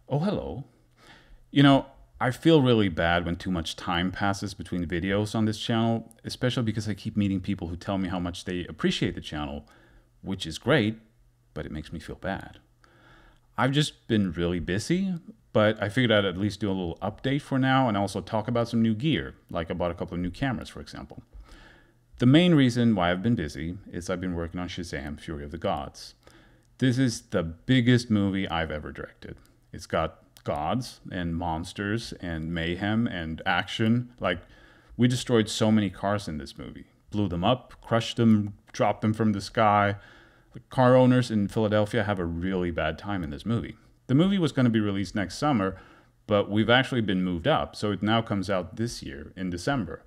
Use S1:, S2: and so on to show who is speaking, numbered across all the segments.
S1: Oh, hello. You know, I feel really bad when too much time passes between videos on this channel, especially because I keep meeting people who tell me how much they appreciate the channel, which is great, but it makes me feel bad. I've just been really busy, but I figured I'd at least do a little update for now and also talk about some new gear, like I bought a couple of new cameras, for example. The main reason why I've been busy is I've been working on Shazam: Fury of the Gods. This is the biggest movie I've ever directed. It's got gods and monsters and mayhem and action. Like, we destroyed so many cars in this movie. Blew them up, crushed them, dropped them from the sky. The car owners in Philadelphia have a really bad time in this movie. The movie was going to be released next summer, but we've actually been moved up, so it now comes out this year in December,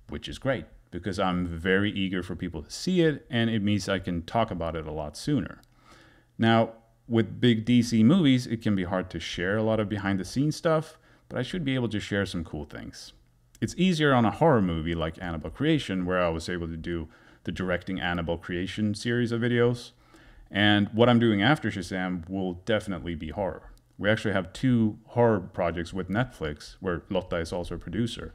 S1: which is great because I'm very eager for people to see it, and it means I can talk about it a lot sooner. Now, with big DC movies, it can be hard to share a lot of behind the scenes stuff, but I should be able to share some cool things. It's easier on a horror movie like Annabelle Creation, where I was able to do the Directing Annabelle Creation series of videos. And what I'm doing after Shazam will definitely be horror. We actually have two horror projects with Netflix, where Lotta is also a producer.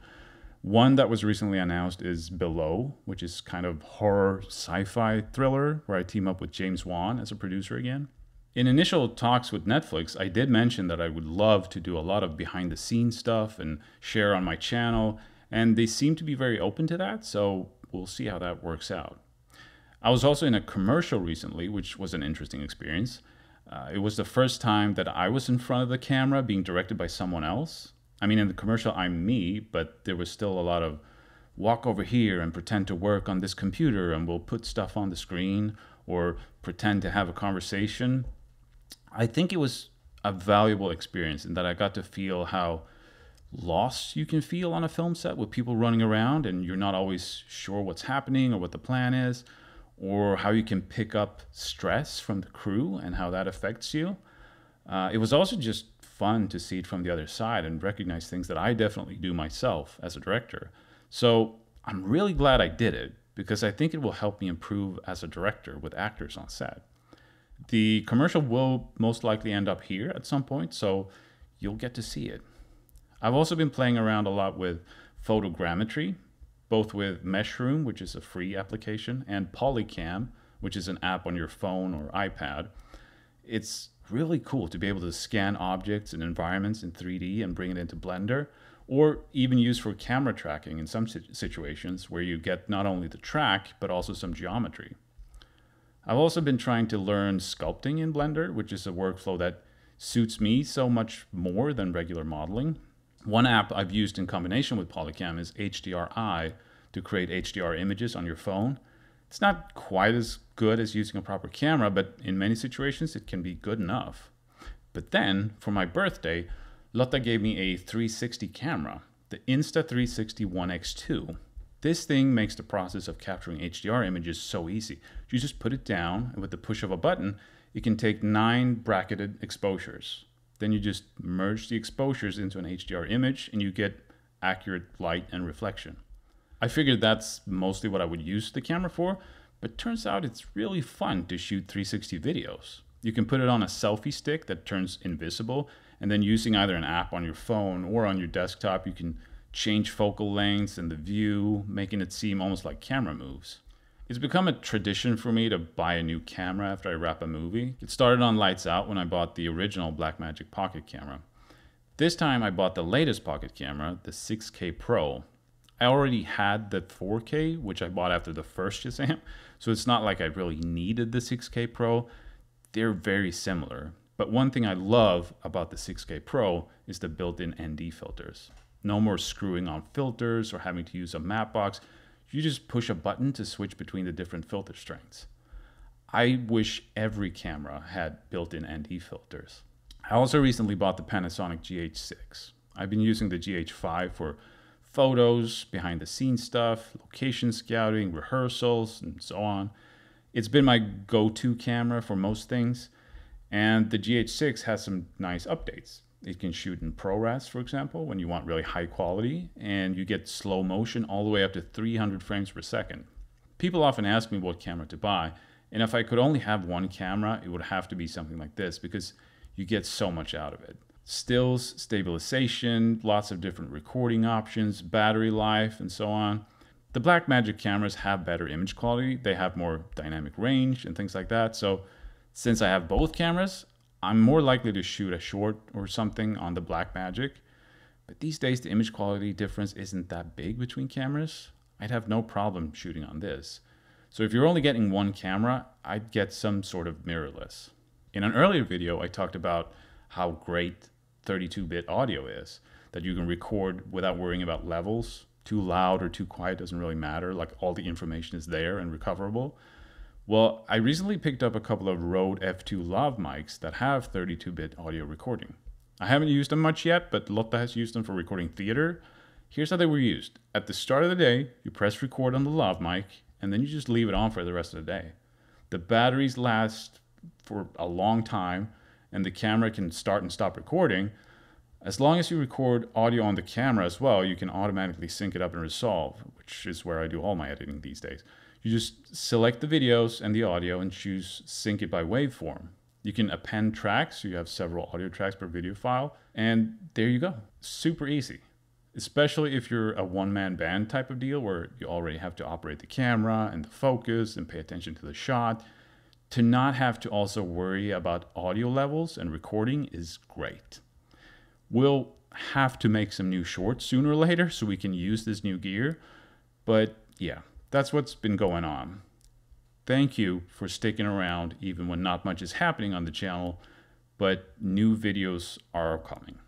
S1: One that was recently announced is Below, which is kind of horror sci-fi thriller, where I team up with James Wan as a producer again. In initial talks with Netflix, I did mention that I would love to do a lot of behind the scenes stuff and share on my channel, and they seem to be very open to that, so we'll see how that works out. I was also in a commercial recently, which was an interesting experience. It was the first time that I was in front of the camera being directed by someone else. I mean, in the commercial, I'm me, but there was still a lot of walk over here and pretend to work on this computer and we'll put stuff on the screen or pretend to have a conversation. I think it was a valuable experience in that I got to feel how lost you can feel on a film set with people running around and you're not always sure what's happening or what the plan is, or how you can pick up stress from the crew and how that affects you. It was also just fun to see it from the other side and recognize things that I definitely do myself as a director. So I'm really glad I did it because I think it will help me improve as a director with actors on set. The commercial will most likely end up here at some point, so you'll get to see it. I've also been playing around a lot with photogrammetry, both with Meshroom, which is a free application, and Polycam, which is an app on your phone or iPad. It's really cool to be able to scan objects and environments in 3D and bring it into Blender, or even use for camera tracking in some situations where you get not only the track, but also some geometry. I've also been trying to learn sculpting in Blender, which is a workflow that suits me so much more than regular modeling. One app I've used in combination with Polycam is HDRI to create HDR images on your phone. It's not quite as good as using a proper camera, but in many situations it can be good enough. But then, for my birthday, Lotta gave me a 360 camera, the Insta360 1X2. This thing makes the process of capturing HDR images so easy. You just put it down, and with the push of a button, it can take 9 bracketed exposures. Then you just merge the exposures into an HDR image, and you get accurate light and reflection. I figured that's mostly what I would use the camera for, but turns out it's really fun to shoot 360 videos. You can put it on a selfie stick that turns invisible, and then using either an app on your phone or on your desktop, you can change focal lengths and the view, making it seem almost like camera moves. It's become a tradition for me to buy a new camera after I wrap a movie. It started on Lights Out when I bought the original Blackmagic Pocket Camera. This time I bought the latest Pocket Camera, the 6K Pro. I already had the 4K, which I bought after the first Shazam, so it's not like I really needed the 6K Pro. They're very similar, but one thing I love about the 6K Pro is the built-in ND filters. No more screwing on filters or having to use a map box. You just push a button to switch between the different filter strengths. I wish every camera had built-in ND filters. I also recently bought the Panasonic GH6. I've been using the GH5 for photos, behind the scenes stuff, location scouting, rehearsals, and so on. It's been my go-to camera for most things, and the GH6 has some nice updates. It can shoot in ProRes, for example, when you want really high quality, and you get slow motion all the way up to 300 frames per second. People often ask me what camera to buy, and if I could only have one camera, it would have to be something like this because you get so much out of it. stills, stabilization, lots of different recording options, battery life, and so on. The Blackmagic cameras have better image quality. They have more dynamic range and things like that. So since I have both cameras, I'm more likely to shoot a short or something on the Blackmagic. But these days, the image quality difference isn't that big between cameras. I'd have no problem shooting on this. So if you're only getting one camera, I'd get some sort of mirrorless. In an earlier video, I talked about how great 32-bit audio is, that you can record without worrying about levels. Too loud or too quiet doesn't really matter, like all the information is there and recoverable. Well, I recently picked up a couple of Rode F2 lav mics that have 32-bit audio recording. I haven't used them much yet, but Lotta has used them for recording theater. Here's how they were used. At the start of the day, you press record on the lav mic, and then you just leave it on for the rest of the day. The batteries last for a long time, and the camera can start and stop recording. As long as you record audio on the camera as well, you can automatically sync it up in Resolve, which is where I do all my editing these days. You just select the videos and the audio and choose sync it by waveform. You can append tracks, so you have several audio tracks per video file, and there you go. Super easy, especially if you're a one-man band type of deal where you already have to operate the camera and the focus and pay attention to the shot. To not have to also worry about audio levels and recording is great. We'll have to make some new shorts sooner or later so we can use this new gear. But yeah, that's what's been going on. Thank you for sticking around even when not much is happening on the channel, but new videos are coming.